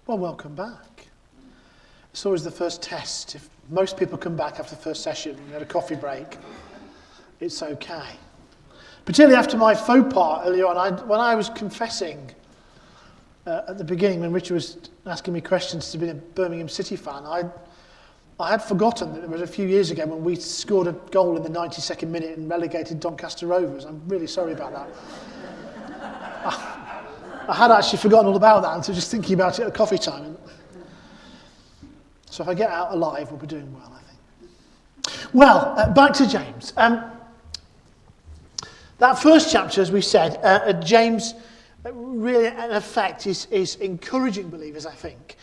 Well, welcome back. It's always the first test. If most people come back after the first session, we had a coffee break, it's okay. Particularly after my faux pas earlier on, when I was confessing at the beginning, when Richard was asking me questions to be a Birmingham City fan, I had forgotten that it was a few years ago when we scored a goal in the 92nd minute and relegated Doncaster Rovers. I'm really sorry about that. I had actually forgotten all about that until just thinking about it at coffee time. So if I get out alive, we'll be doing well, I think. Well, back to James. That first chapter, as we said, James really, in effect, is encouraging believers, I think,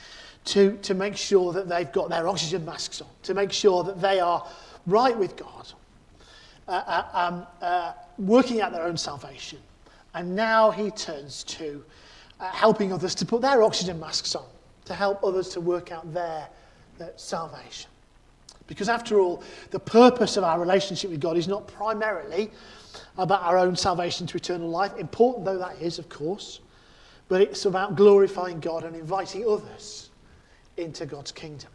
to make sure that they've got their oxygen masks on, to make sure that they are right with God, working out their own salvation. And now he turns to helping others to put their oxygen masks on, to help others to work out their salvation. Because after all, the purpose of our relationship with God is not primarily about our own salvation to eternal life, important though that is, of course, but it's about glorifying God and inviting others into God's kingdom.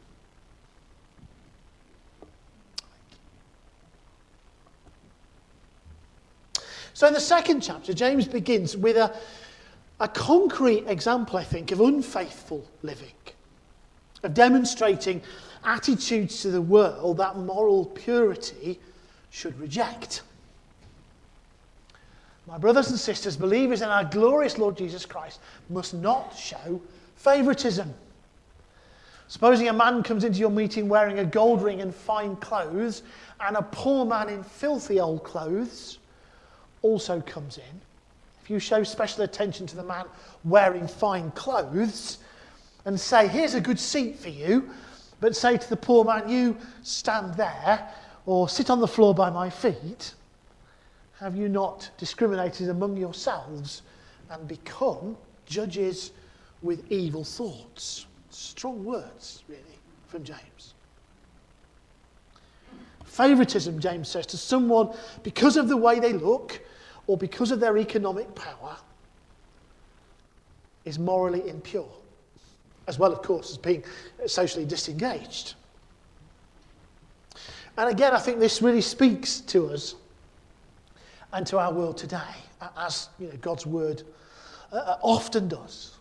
So in the second chapter, James begins with a concrete example, I think, of unfaithful living, of demonstrating attitudes to the world that moral purity should reject. My brothers and sisters, believers in our glorious Lord Jesus Christ must not show favouritism. Supposing a man comes into your meeting wearing a gold ring and fine clothes, and a poor man in filthy old clothes also comes in. If you show special attention to the man wearing fine clothes and say, here's a good seat for you, but say to the poor man, you stand there or sit on the floor by my feet, have you not discriminated among yourselves and become judges with evil thoughts? Strong words, really, from James. Favouritism, James says, to someone because of the way they look or because of their economic power is morally impure, as well, of course, as being socially disengaged. And again, I think this really speaks to us and to our world today, as God's word often does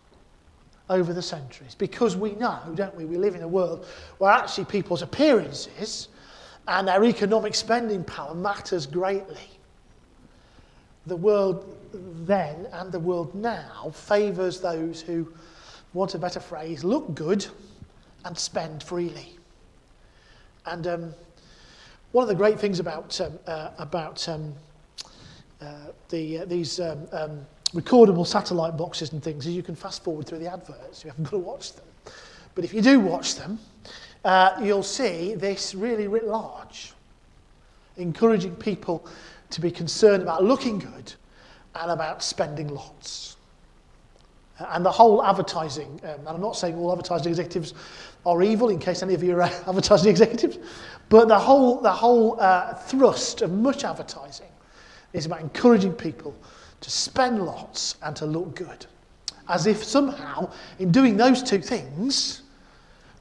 over the centuries, because we know, don't we, we live in a world where actually people's appearances and their economic spending power matters greatly. The world then and the world now favours those who, want a better phrase, look good and spend freely. And one of the great things about these recordable satellite boxes and things is you can fast forward through the adverts. You haven't got to watch them. But if you do watch them, you'll see this really writ large, encouraging people to be concerned about looking good and about spending lots. And the whole advertising, and I'm not saying all advertising executives are evil, in case any of you are advertising executives, but the whole thrust of much advertising is about encouraging people to spend lots and to look good. As if somehow, in doing those two things,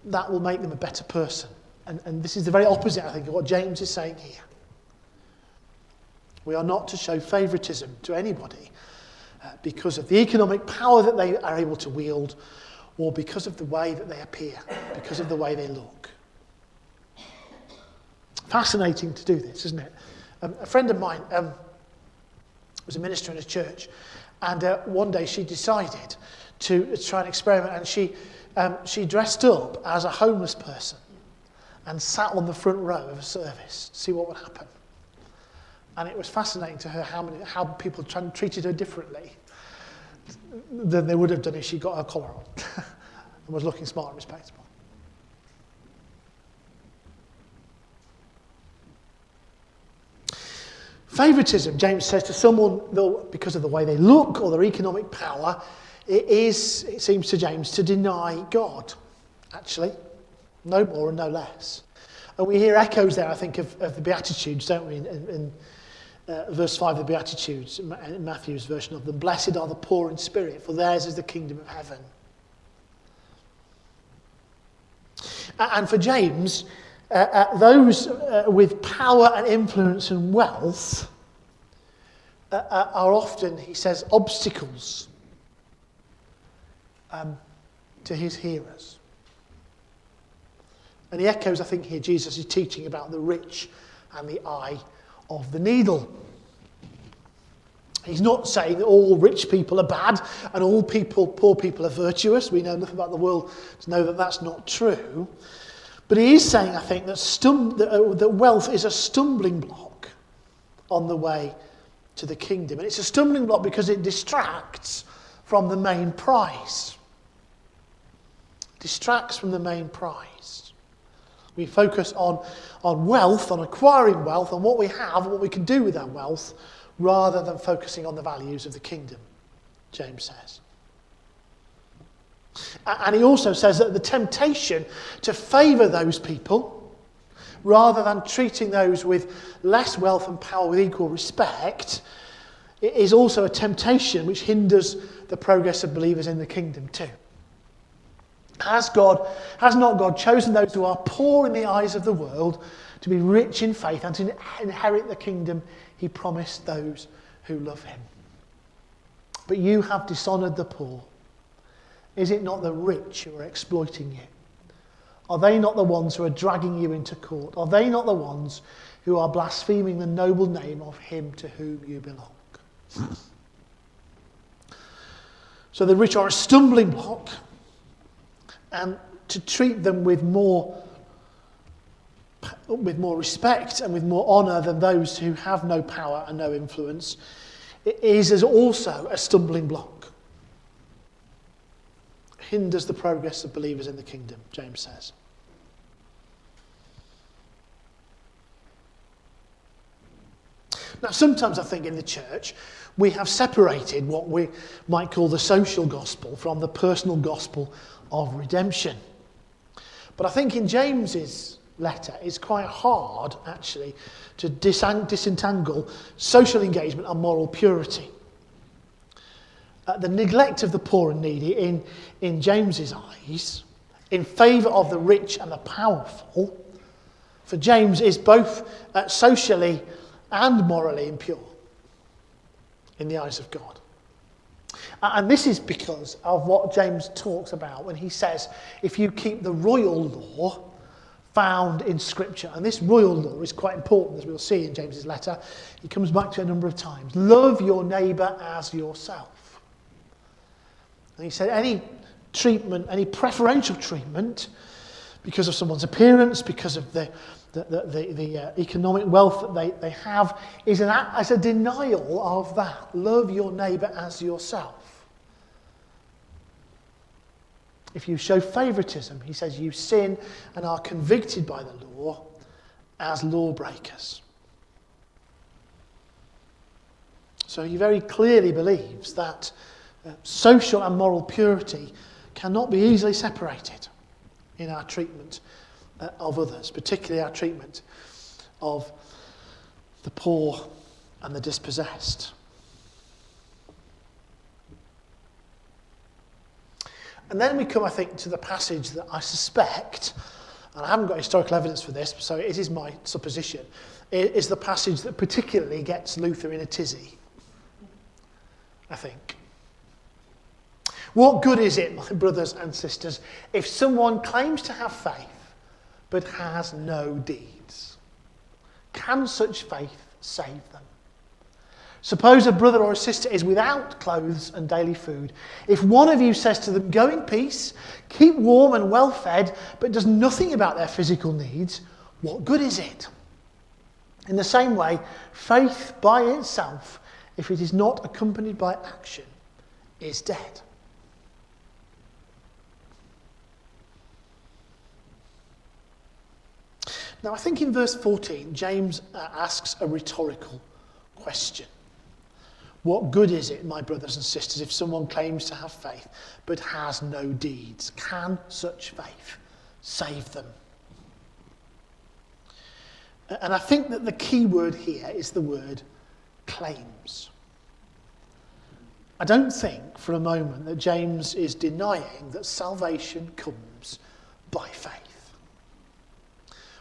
that will make them a better person. And this is the very opposite, I think, of what James is saying here. We are not to show favouritism to anybody because of the economic power that they are able to wield or because of the way that they appear, because of the way they look. Fascinating to do this, isn't it? A friend of mine was a minister in a church, and one day she decided to try an experiment, and she dressed up as a homeless person and sat on the front row of a service to see what would happen. And it was fascinating to her how people treated her differently than they would have done if she got her collar on and was looking smart and respectable. Favouritism, James says, to someone because of the way they look or their economic power, it seems to James, to deny God, actually. No more and no less. And we hear echoes there, I think, of the Beatitudes, don't we, in verse 5 of the Beatitudes, in Matthew's version of them. Blessed are the poor in spirit, for theirs is the kingdom of heaven. And for James, those with power and influence and wealth are often, he says, obstacles to his hearers. And he echoes, I think, here Jesus is teaching about the rich and the eye of the needle. He's not saying that all rich people are bad and all poor people are virtuous. We know enough about the world to know that that's not true. But he is saying, I think, that wealth is a stumbling block on the way to the kingdom. And it's a stumbling block because it distracts from the main prize. Distracts from the main prize. We focus on wealth, on acquiring wealth, on what we have, and what we can do with that wealth, rather than focusing on the values of the kingdom, James says. And he also says that the temptation to favour those people, rather than treating those with less wealth and power with equal respect, is also a temptation which hinders the progress of believers in the kingdom too. Has not God chosen those who are poor in the eyes of the world to be rich in faith and to inherit the kingdom he promised those who love him? But you have dishonoured the poor. Is it not the rich who are exploiting you? Are they not the ones who are dragging you into court? Are they not the ones who are blaspheming the noble name of him to whom you belong? So the rich are a stumbling block, and to treat them with more respect and with more honour than those who have no power and no influence is also a stumbling block. Hinders the progress of believers in the kingdom, James says. Now, sometimes I think in the church we have separated what we might call the social gospel from the personal gospel of redemption. But I think in James's letter it's quite hard, actually, to disentangle social engagement and moral purity. The neglect of the poor and needy in James's eyes, in favour of the rich and the powerful, for James is both socially and morally impure in the eyes of God. And this is because of what James talks about when he says, if you keep the royal law found in Scripture, and this royal law is quite important, as we'll see in James's letter. He comes back to it a number of times. Love your neighbour as yourself. And he said any treatment, any preferential treatment, because of someone's appearance, because of the economic wealth that they have, is as a denial of that. Love your neighbour as yourself. If you show favouritism, he says, you sin and are convicted by the law as lawbreakers. So he very clearly believes that social and moral purity cannot be easily separated in our treatment of others, particularly our treatment of the poor and the dispossessed. And then we come, I think, to the passage that I suspect, and I haven't got historical evidence for this, so it is my supposition, is the passage that particularly gets Luther in a tizzy, I think. What good is it, my brothers and sisters, if someone claims to have faith but has no deeds? Can such faith save them? Suppose a brother or a sister is without clothes and daily food. If one of you says to them, go in peace, keep warm and well fed, but does nothing about their physical needs, what good is it? In the same way, faith by itself, if it is not accompanied by action, is dead. Now, I think in verse 14, James asks a rhetorical question. What good is it, my brothers and sisters, if someone claims to have faith but has no deeds? Can such faith save them? And I think that the key word here is the word claims. I don't think for a moment that James is denying that salvation comes by faith.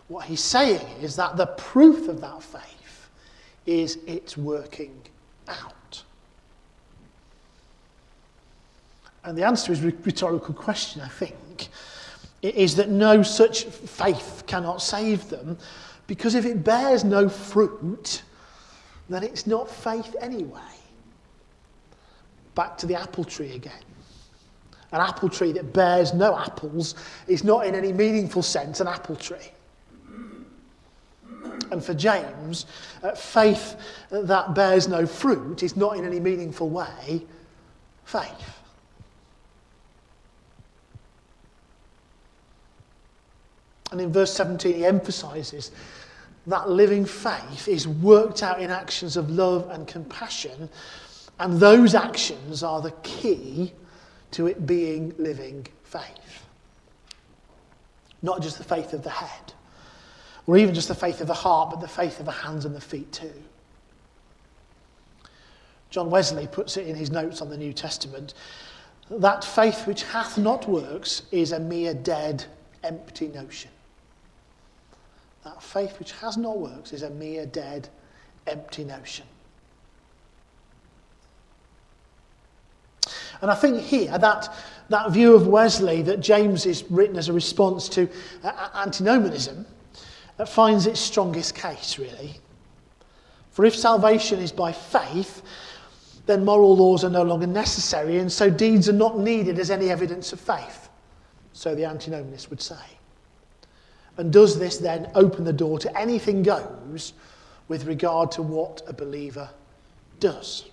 What he's saying is that the proof of that faith is it's working out. And the answer to his rhetorical question, I think, is that no such faith cannot save them, because if it bears no fruit, then it's not faith anyway. Back to the apple tree again. An apple tree that bears no apples is not in any meaningful sense an apple tree. And for James, faith that bears no fruit is not in any meaningful way faith. And in verse 17 he emphasises that living faith is worked out in actions of love and compassion, and those actions are the key to it being living faith. Not just the faith of the head, or even just the faith of the heart, but the faith of the hands and the feet too. John Wesley puts it in his notes on the New Testament, that faith which hath not works is a mere dead, empty notion. That faith which has not works is a mere dead, empty notion. And I think here that view of Wesley that James is written as a response to antinomianism finds its strongest case, really. For if salvation is by faith, then moral laws are no longer necessary, and so deeds are not needed as any evidence of faith. So the antinomianist would say. And does this then open the door to anything goes with regard to what a believer does?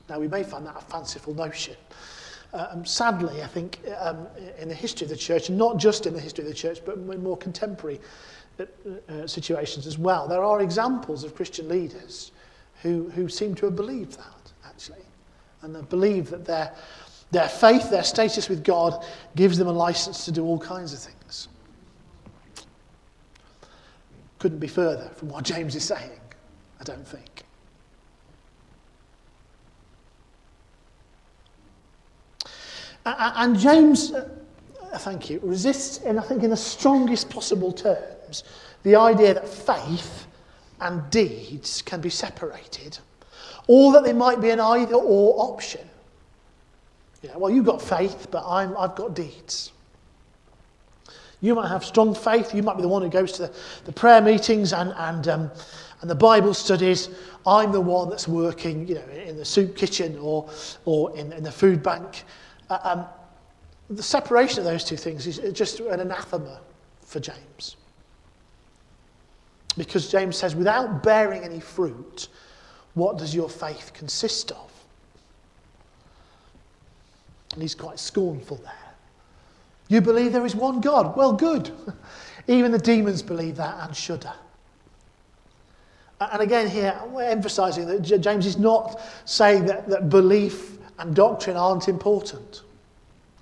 Now, we may find that a fanciful notion. Sadly, I think in the history of the church, and not just in the history of the church, but in more contemporary situations as well, there are examples of Christian leaders who seem to have believed that, actually. And they believe that their faith, their status with God, gives them a license to do all kinds of things. Couldn't be further from what James is saying, I don't think. And James, thank you, resists, and I think in the strongest possible terms, the idea that faith and deeds can be separated, or that they might be an either-or option. You know, well, you've got faith, but I've got deeds. You might have strong faith. You might be the one who goes to the prayer meetings and the Bible studies. I'm the one that's working, you know, in the soup kitchen or in the food bank. The separation of those two things is just an anathema for James. Because James says, without bearing any fruit, what does your faith consist of? And he's quite scornful there. You believe there is one God? Well, good. Even the demons believe that and shudder. And again here, we're emphasising that James is not saying that belief and doctrine aren't important.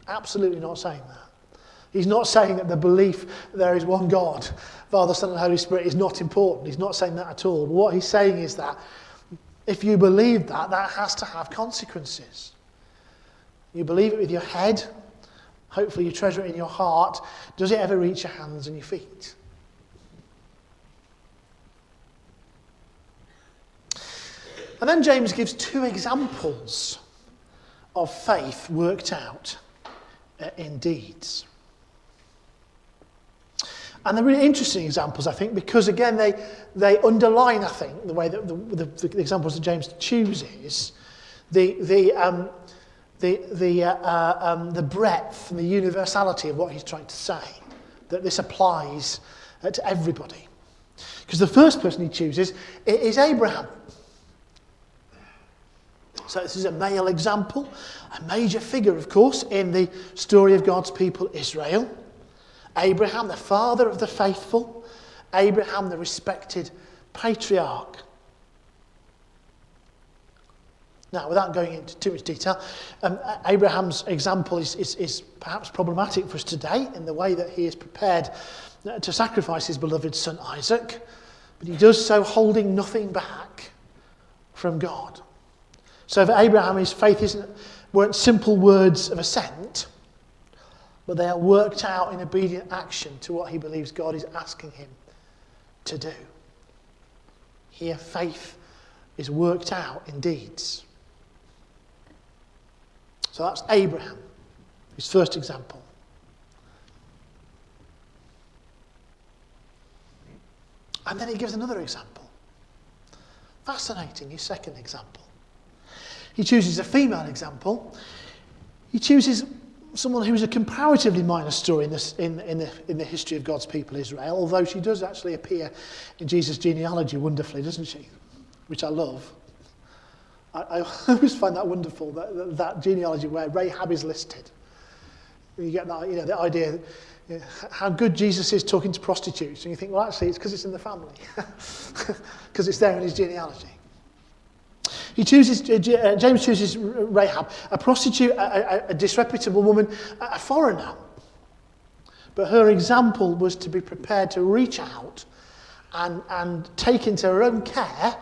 Absolutely not saying that. He's not saying that the belief that there is one God, Father, Son and Holy Spirit, is not important. He's not saying that at all. But what he's saying is that if you believe that, that has to have consequences. You believe it with your head. Hopefully you treasure it in your heart. Does it ever reach your hands and your feet? And then James gives two examples of faith worked out in deeds. And they're really interesting examples, I think, because again they underline, I think, the way that the examples that James chooses, the breadth and the universality of what he's trying to say, that this applies to everybody. Because the first person he chooses is Abraham. So this is a male example, a major figure, of course, in the story of God's people, Israel. Abraham, the father of the faithful. Abraham, the respected patriarch. Now, without going into too much detail, Abraham's example is perhaps problematic for us today in the way that he is prepared to sacrifice his beloved son Isaac, but he does so holding nothing back from God. So for Abraham, his faith weren't simple words of assent, but they are worked out in obedient action to what he believes God is asking him to do. Here, faith is worked out in deeds. So that's Abraham, his first example. And then he gives another example. Fascinating, his second example. He chooses a female example. He chooses someone who's a comparatively minor story in the history of God's people Israel, although she does actually appear in Jesus' genealogy wonderfully, doesn't she? Which I love. I always find that wonderful, that genealogy where Rahab is listed. You get that, the idea how good Jesus is talking to prostitutes, and you think, well, actually, it's because it's in the family, because it's there in his genealogy. James chooses Rahab, a prostitute, a disreputable woman, a foreigner. But her example was to be prepared to reach out and take into her own care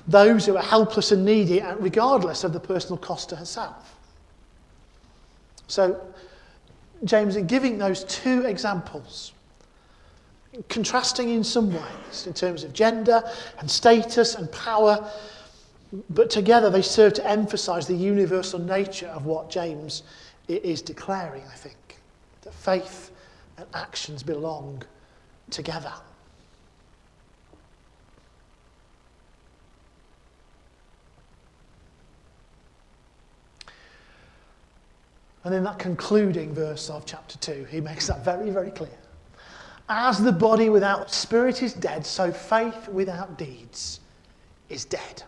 those who are helpless and needy, regardless of the personal cost to herself. So, James, in giving those two examples, contrasting in some ways in terms of gender and status and power, but together they serve to emphasise the universal nature of what James is declaring, I think. That faith and actions belong together. And in that concluding verse of chapter 2, he makes that very, very clear. As the body without spirit is dead, so faith without deeds is dead.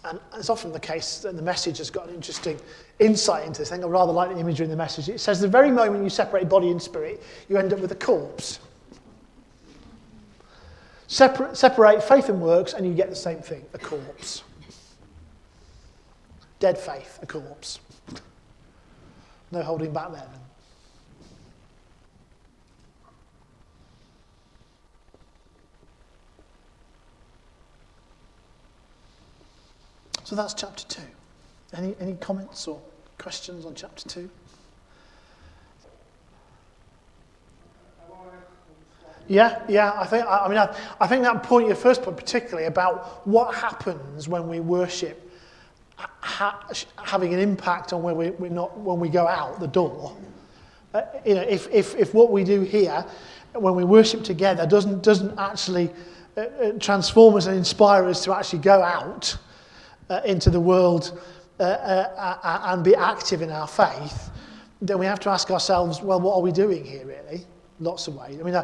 And it's often the case that the Message has got an interesting insight into this thing. I rather like the imagery in the Message. It says the very moment you separate body and spirit, you end up with a corpse. Separate faith and works, and you get the same thing, a corpse. Dead faith, a corpse. No holding back there then. So that's chapter 2. Any comments or questions on chapter 2? Yeah. I think that point, your first point particularly, about what happens when we worship having an impact on when we go out the door. If what we do here, when we worship together, doesn't actually transform us and inspire us to actually go out into the world and be active in our faith, then we have to ask ourselves, well, what are we doing here, really? Lots of ways. I mean,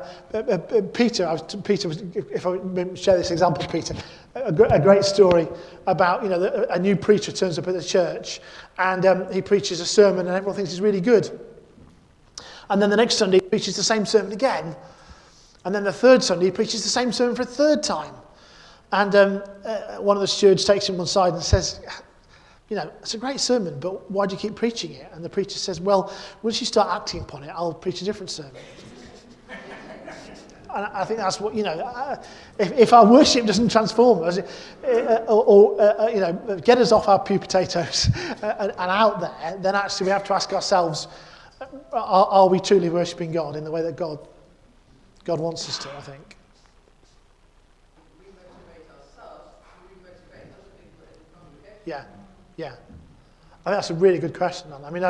Peter, if I share this example, Peter, a great story about, a new preacher turns up at the church and he preaches a sermon and everyone thinks he's really good. And then the next Sunday he preaches the same sermon again. And then the third Sunday he preaches the same sermon for a third time. And one of the stewards takes him one side and says, it's a great sermon, but why do you keep preaching it? And the preacher says, well, once you start acting upon it, I'll preach a different sermon. And I think that's what, if our worship doesn't transform us, or get us off our pew potatoes and out there, then actually we have to ask ourselves, are we truly worshipping God in the way that God wants us to, I think. We motivate ourselves, we motivate other people in the congregation. Yeah. I think that's a really good question, Anna. I mean,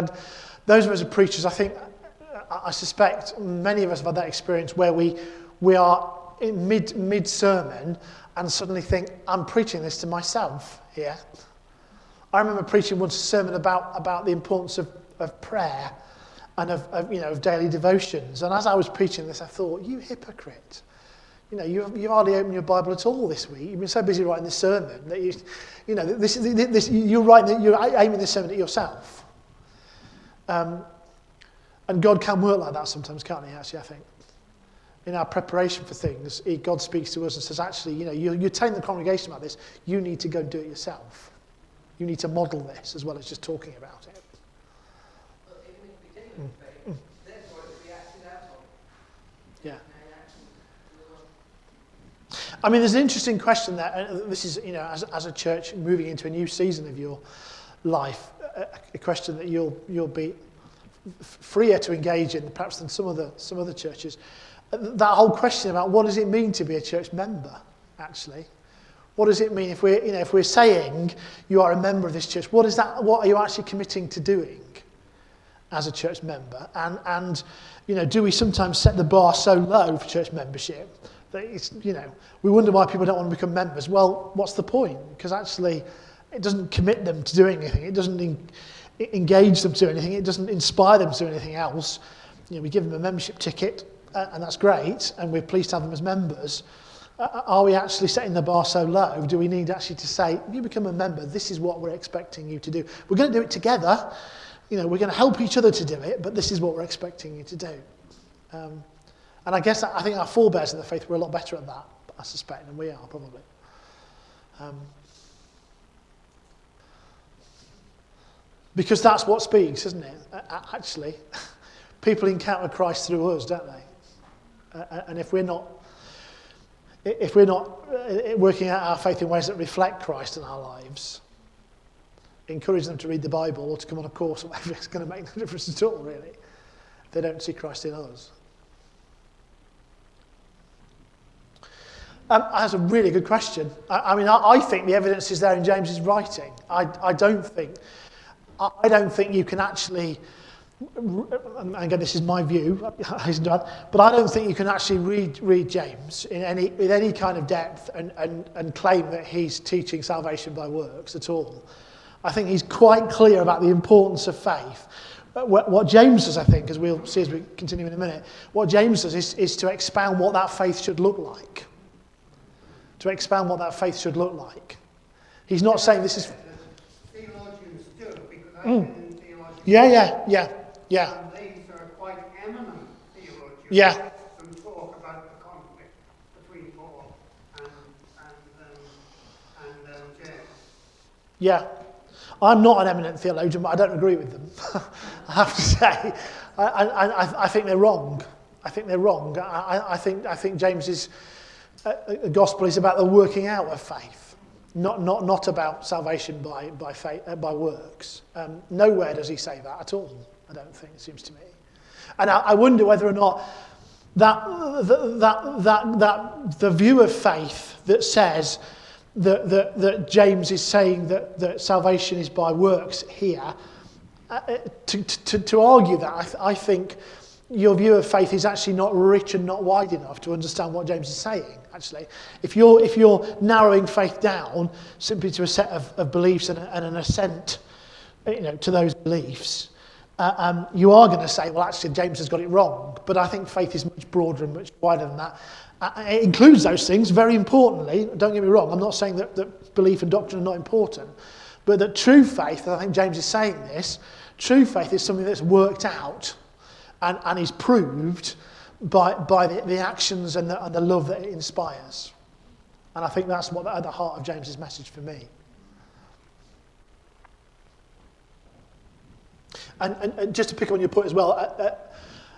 those of us as preachers, I suspect many of us have had that experience where we are in mid-sermon and suddenly think, I'm preaching this to myself here. I remember preaching once a sermon about the importance of prayer and of daily devotions. And as I was preaching this, I thought, you hypocrite. You hardly opened your Bible at all this week. You've been so busy writing this sermon that you're aiming this sermon at yourself. And God can work like that sometimes, can't he, actually, I think. In our preparation for things, God speaks to us and says, actually, you're telling the congregation about this, you need to go do it yourself. You need to model this as well as just talking about it. But even if we didn't faith, therefore it would be acted out on. Yeah. Action. I mean, there's an interesting question there. And this is, as a church moving into a new season of your life, a question that you'll be freer to engage in perhaps than some other churches. That whole question about what does it mean to be a church member, actually? What does it mean if we're saying you are a member of this church? What are you actually committing to doing as a church member? And do we sometimes set the bar so low for church membership that we wonder why people don't want to become members? Well, what's the point? Because actually, it doesn't commit them to doing anything. It doesn't engage them to do anything. It doesn't inspire them to do anything else. We give them a membership ticket, and that's great, and we're pleased to have them as members. Are we actually setting the bar so low? Do we need actually to say, if you become a member, this is what we're expecting you to do. We're going to do it together. We're going to help each other to do it, but this is what we're expecting you to do. And I think our forebears in the faith were a lot better at that, I suspect, than we are, probably. Because that's what speaks, isn't it? Actually, people encounter Christ through us, don't they? And if we're not working out our faith in ways that reflect Christ in our lives, encourage them to read the Bible or to come on a course or whatever, it's going to make no difference at all, really, if they don't see Christ in us. That's a really good question. I think the evidence is there in James's writing. I don't think you can actually, and again, this is my view, but I don't think you can actually read James with any kind of depth and claim that he's teaching salvation by works at all. I think he's quite clear about the importance of faith. What James does, I think, as we'll see as we continue in a minute, what James does is to expound what that faith should look like. To expound what that faith should look like. He's not saying this is... Theologians do, because I've been in theology. Yeah. And these are quite eminent theologians. Yeah. Who talk about the conflict between Paul and James. Yeah. I'm not an eminent theologian, but I don't agree with them. I have to say. I think they're wrong. I think James's gospel is about the working out of faith, not about salvation by faith, by works. Nowhere does he say that at all. I don't think, it seems to me. And I wonder whether or not that the view of faith that says that James is saying that salvation is by works here, to argue that, I think your view of faith is actually not rich and not wide enough to understand what James is saying, actually. If you're narrowing faith down simply to a set of beliefs and an assent to those beliefs, you are going to say, well, actually, James has got it wrong. But I think faith is much broader and much wider than that. It includes those things, very importantly. Don't get me wrong. I'm not saying that belief and doctrine are not important. But that true faith, and I think James is saying this, true faith is something that's worked out and is proved by the actions and the love that it inspires. And I think that's what at the heart of James's message for me. And just to pick up on your point as well,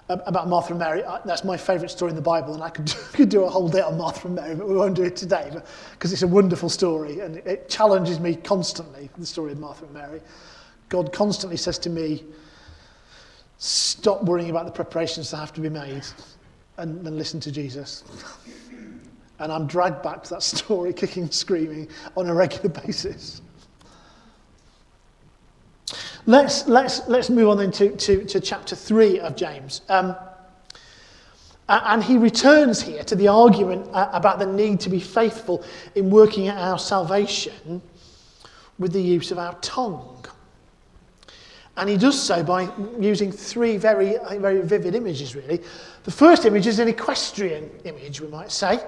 about Martha and Mary, that's my favourite story in the Bible, and I could do a whole day on Martha and Mary, but we won't do it today, because it's a wonderful story, and it challenges me constantly, the story of Martha and Mary. God constantly says to me, stop worrying about the preparations that have to be made, and listen to Jesus. And I'm dragged back to that story, kicking and screaming, on a regular basis. Let's move on then to chapter 3 of James. And he returns here to the argument about the need to be faithful in working out our salvation with the use of our tongue. And he does so by using three very vivid images, really. The first image is an equestrian image, we might say.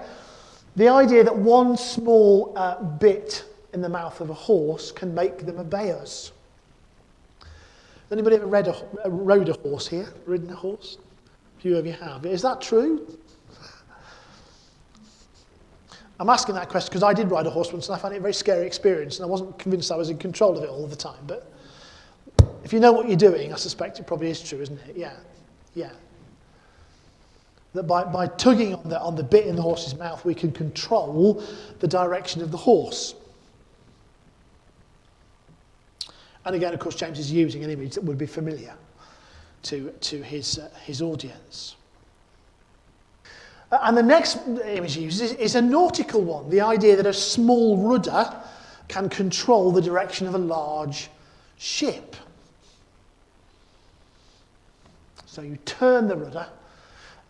The idea that one small bit in the mouth of a horse can make them obey us. Anybody ever rode a horse here? Ridden a horse? A few of you have. Is that true? I'm asking that question because I did ride a horse once and I found it a very scary experience and I wasn't convinced I was in control of it all the time. But if you know what you're doing, I suspect it probably is true, isn't it? Yeah. That by tugging on the bit in the horse's mouth, we can control the direction of the horse. And again, of course, James is using an image that would be familiar to his audience. And the next image he uses is a nautical one, the idea that a small rudder can control the direction of a large ship. So you turn the rudder,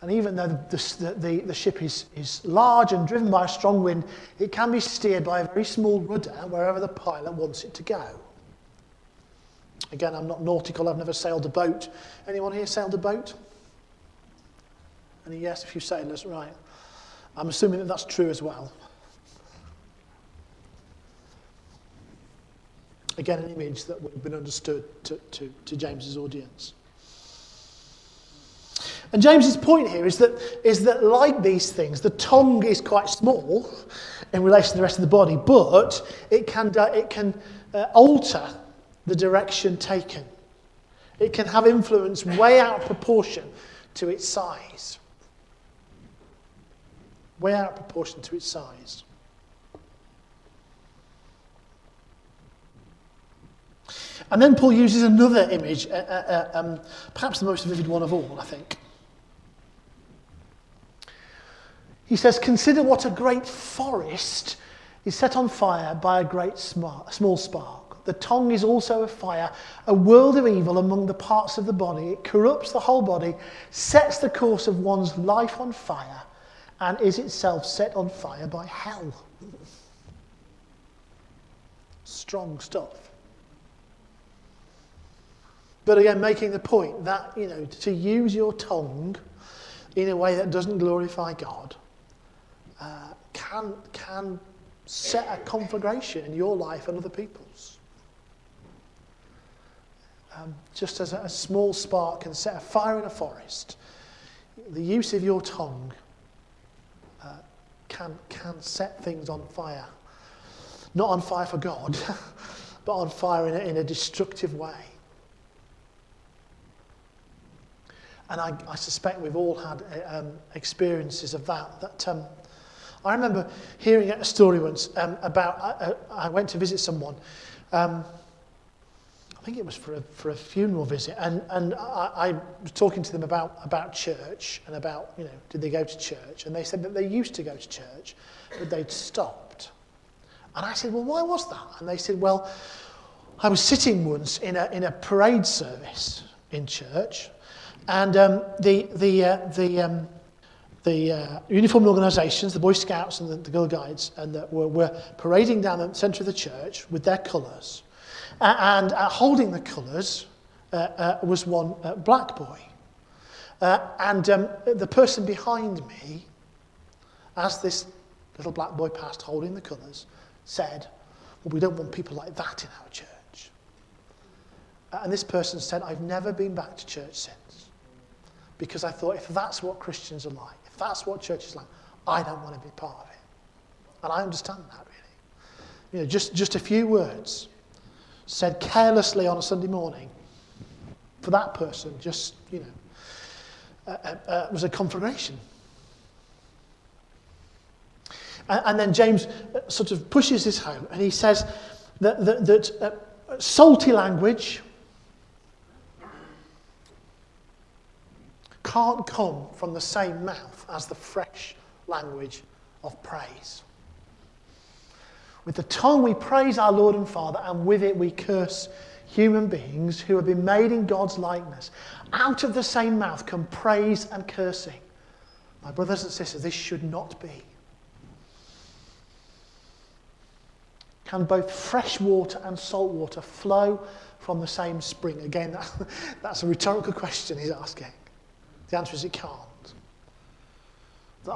and even though the ship is large and driven by a strong wind, it can be steered by a very small rudder wherever the pilot wants it to go. Again, I'm not nautical, I've never sailed a boat. Anyone here sailed a boat? Any yes, a few sailors, right. I'm assuming that that's true as well. Again, an image that would have been understood to James's audience. And James's point here is that like these things, the tongue is quite small in relation to the rest of the body, but it can alter the direction taken. It can have influence way out of proportion to its size. Way out of proportion to its size. And then Paul uses another image, perhaps the most vivid one of all, I think. He says, consider what a great forest is set on fire by a great small spark. The tongue is also a fire, a world of evil among the parts of the body. It corrupts the whole body, sets the course of one's life on fire, and is itself set on fire by hell. Strong stuff. But again, making the point that, to use your tongue in a way that doesn't glorify God can set a conflagration in your life and other people's. Just as a small spark can set a fire in a forest, the use of your tongue can set things on fire. Not on fire for God, but on fire in a destructive way. And I suspect we've all had experiences of that. I remember hearing a story once about, I went to visit someone, I think it was for a funeral visit, and I was talking to them about church and about, did they go to church? And they said that they used to go to church, but they'd stopped. And I said, well, why was that? And they said, well, I was sitting once in a parade service in church, and the uniformed organisations, the Boy Scouts and the Girl Guides, and were parading down the centre of the church with their colours. And holding the colours was one black boy. And the person behind me, as this little black boy passed holding the colours, said, well, we don't want people like that in our church. And this person said, I've never been back to church since. Because I thought, if that's what Christians are like, if that's what church is like, I don't want to be part of it. And I understand that, really. Just a few words said carelessly on a Sunday morning, for that person, was a conflagration. And then James sort of pushes this home, and he says that salty language can't come from the same mouth as the fresh language of praise. With the tongue we praise our Lord and Father, and with it we curse human beings who have been made in God's likeness. Out of the same mouth come praise and cursing. My brothers and sisters, this should not be. Can both fresh water and salt water flow from the same spring? Again, that's a rhetorical question he's asking. The answer is it can't. That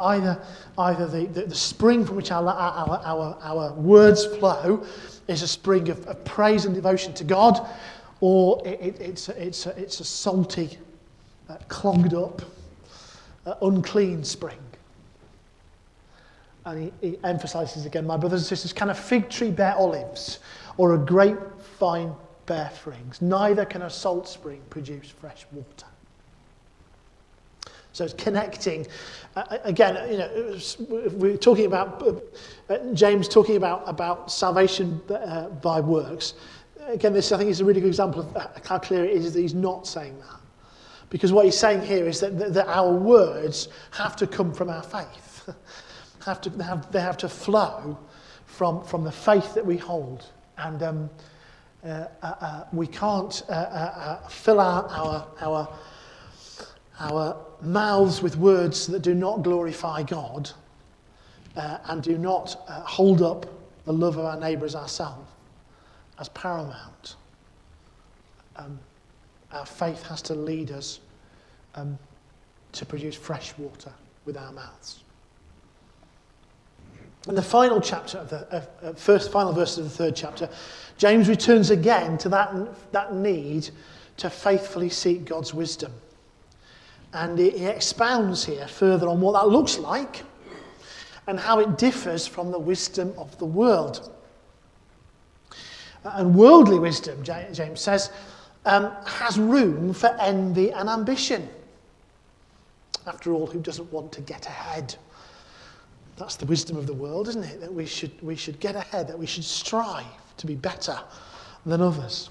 either the spring from which our words flow is a spring of praise and devotion to God, or it's a salty, clogged up, unclean spring. And he emphasises again, my brothers and sisters, can a fig tree bear olives, or a grapevine bear figs? Neither can a salt spring produce fresh water. So it's connecting. Again, we're talking about James talking about salvation by works. Again, this I think is a really good example of how clear it is that he's not saying that. Because what he's saying here is that our words have to come from our faith. They have to flow from the faith that we hold. And we can't fill our mouths with words that do not glorify God and do not hold up the love of our neighbour as ourselves as paramount. Our faith has to lead us to produce fresh water with our mouths. In the final chapter of the final verse of the third chapter, James returns again to that need to faithfully seek God's wisdom. And he expounds here further on what that looks like and how it differs from the wisdom of the world. And worldly wisdom, James says, has room for envy and ambition. After all, who doesn't want to get ahead? That's the wisdom of the world, isn't it? That we should get ahead, that we should strive to be better than others.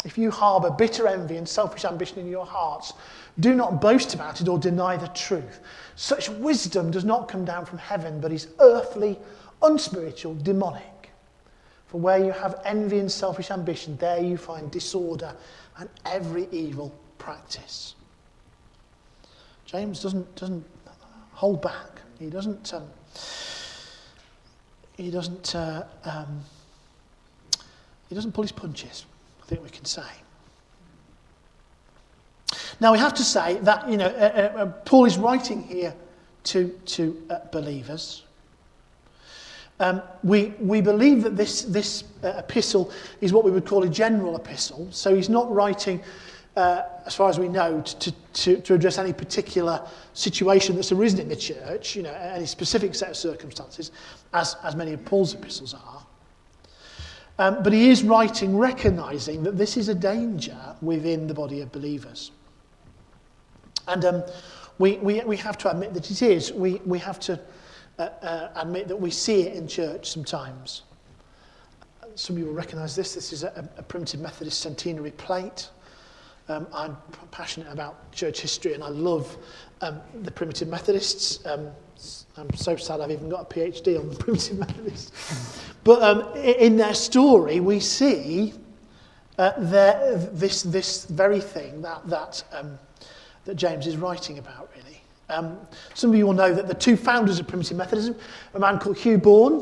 If you harbour bitter envy and selfish ambition in your hearts, do not boast about it or deny the truth. Such wisdom does not come down from heaven, but is earthly, unspiritual, demonic. For where you have envy and selfish ambition, there you find disorder and every evil practice. James doesn't hold back. He doesn't pull his punches, I think we can say. Now we have to say that Paul is writing here to believers. We believe that this epistle is what we would call a general epistle. So he's not writing, as far as we know, to address any particular situation that's arisen in the church, any specific set of circumstances, as many of Paul's epistles are. But he is writing recognising that this is a danger within the body of believers. And we have to admit that it is. We have to admit that we see it in church sometimes. Some of you will recognise this. This is a primitive Methodist centenary plate. I'm passionate about church history and I love the primitive Methodists. I'm so sad I've even got a PhD on the primitive Methodists. But in their story, we see this very thing that James is writing about, really. Some of you will know that the two founders of primitive Methodism, a man called Hugh Bourne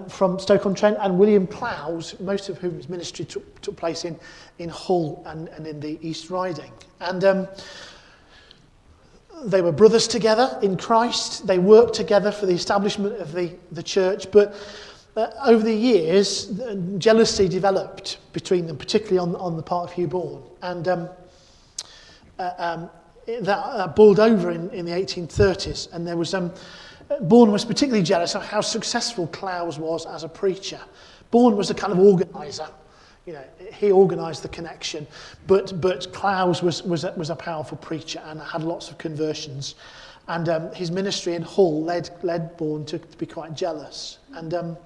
from Stoke-on-Trent, and William Clowes, most of whose ministry took place in Hull and in the East Riding. And they were brothers together in Christ. They worked together for the establishment of the church, but over the years, jealousy developed between them, particularly on the part of Hugh Bourne. And that boiled over in the 1830s, and there was Bourne was particularly jealous of how successful Clowes was as a preacher. Bourne was a kind of organiser, he organised the connection, but Clowes was a powerful preacher and had lots of conversions, and his ministry in Hull led Bourne to be quite jealous, and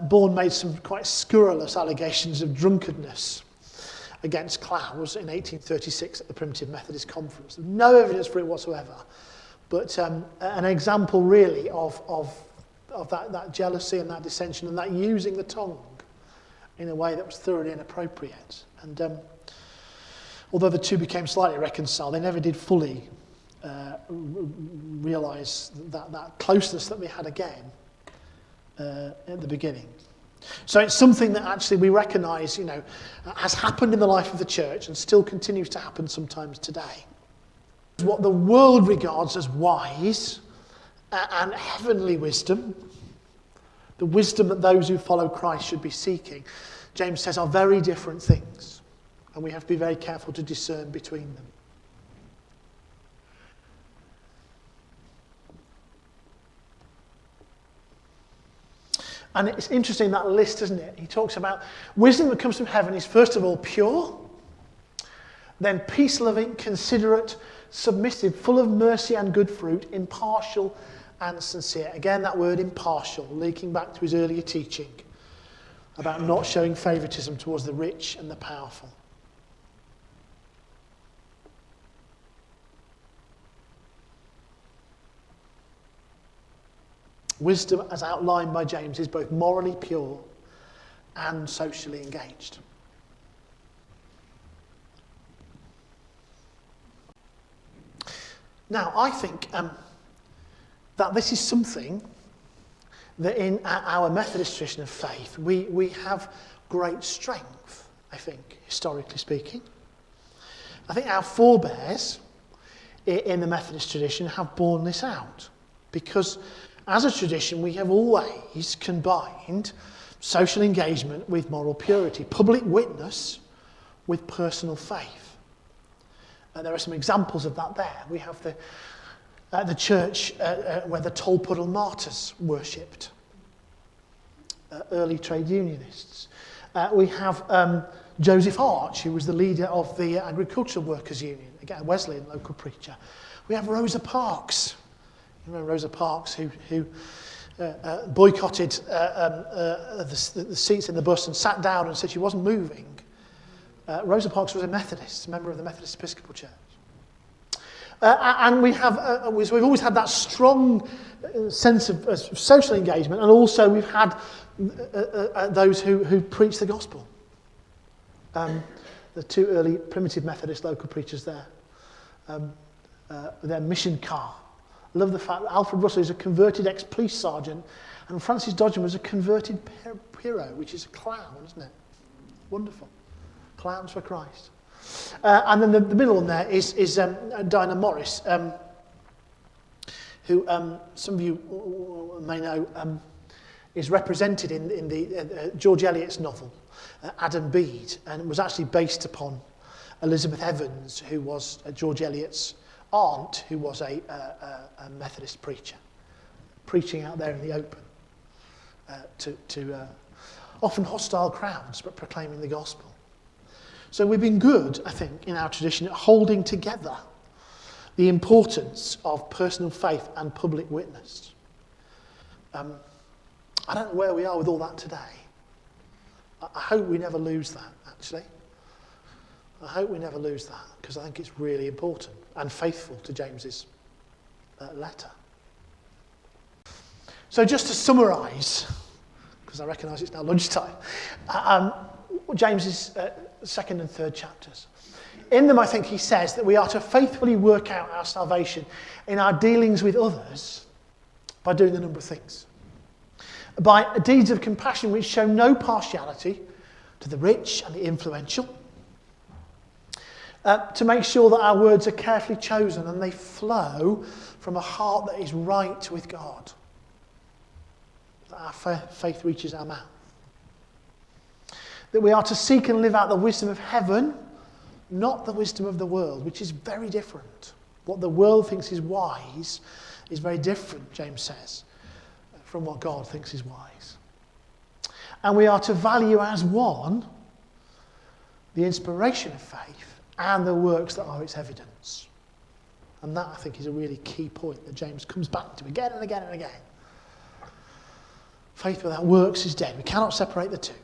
Bourne made some quite scurrilous allegations of drunkenness against Clowes in 1836 at the Primitive Methodist Conference. No evidence for it whatsoever, but an example really of that jealousy and that dissension and that using the tongue in a way that was thoroughly inappropriate. And although the two became slightly reconciled, they never did fully realise that closeness that they had again at the beginning. So it's something that actually we recognise, has happened in the life of the church and still continues to happen sometimes today. What the world regards as wise and heavenly wisdom, the wisdom that those who follow Christ should be seeking, James says are very different things, and we have to be very careful to discern between them. And it's interesting, that list, isn't it? He talks about wisdom that comes from heaven is first of all pure, then peace-loving, considerate, submissive, full of mercy and good fruit, impartial and sincere. Again, that word impartial, linking back to his earlier teaching about not showing favouritism towards the rich and the powerful. Wisdom, as outlined by James, is both morally pure and socially engaged. Now, I think that this is something that in our Methodist tradition of faith, we have great strength, I think, historically speaking. I think our forebears in the Methodist tradition have borne this out, because as a tradition we have always combined social engagement with moral purity, public witness with personal faith. There are some examples of that there. We have the church where the Tolpuddle martyrs worshipped, early trade unionists. We have Joseph Arch, who was the leader of the Agricultural Workers' Union, again, a Wesleyan local preacher. We have Rosa Parks. You remember Rosa Parks, who boycotted the seats in the bus and sat down and said she wasn't moving. Rosa Parks was a Methodist, a member of the Methodist Episcopal Church. And we have, so we've always had that strong sense of social engagement, and also we've had those who preach the gospel. The two early primitive Methodist local preachers there, their mission car. I love the fact that Alfred Russell is a converted ex-police sergeant, and Francis Dodgen was a converted hero, which is a clown, isn't it? Wonderful. Clowns for Christ. And then the middle one there is Dinah Morris, who some of you may know is represented in the George Eliot's novel, Adam Bede, and it was actually based upon Elizabeth Evans, who was George Eliot's aunt, who was a Methodist preacher, preaching out there in the open to often hostile crowds, but proclaiming the gospel. So we've been good, I think, in our tradition at holding together the importance of personal faith and public witness. I don't know where we are with all that today. I hope we never lose that, actually. I hope we never lose that, because I think it's really important and faithful to James's letter. So just to summarise, because I recognise it's now lunchtime, James's second and third chapters. In them, I think he says that we are to faithfully work out our salvation in our dealings with others by doing a number of things. By deeds of compassion which show no partiality to the rich and the influential. To make sure that our words are carefully chosen and they flow from a heart that is right with God. That our faith reaches our mouth. That we are to seek and live out the wisdom of heaven, not the wisdom of the world, which is very different. What the world thinks is wise is very different, James says, from what God thinks is wise. And we are to value as one the inspiration of faith and the works that are its evidence. And that, I think, is a really key point that James comes back to again and again and again. Faith without works is dead. We cannot separate the two.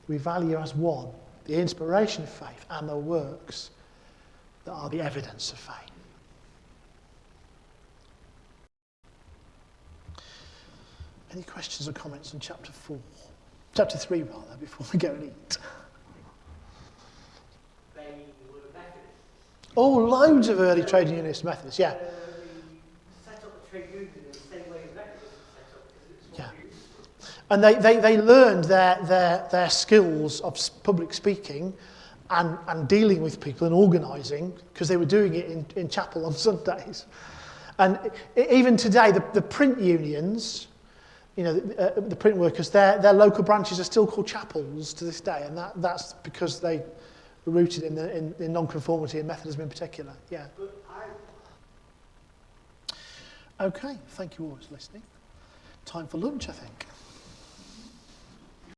We value as one the inspiration of faith and the works that are the evidence of faith. Any questions or comments on chapter 4? Chapter 3, rather, before we go and eat. They were Methodists. Oh, loads of early trade unionist Methodists, yeah. They set up the trade union in the same way as Methodists set up, because it's more useful. And they learned their skills of public speaking and dealing with people and organising, because they were doing it in chapel on Sundays. And even today, the print unions, you know, the print workers, their local branches are still called chapels to this day, and that's because they were rooted in non-conformity and Methodism in particular. Yeah. Okay, thank you all for listening. Time for lunch, I think.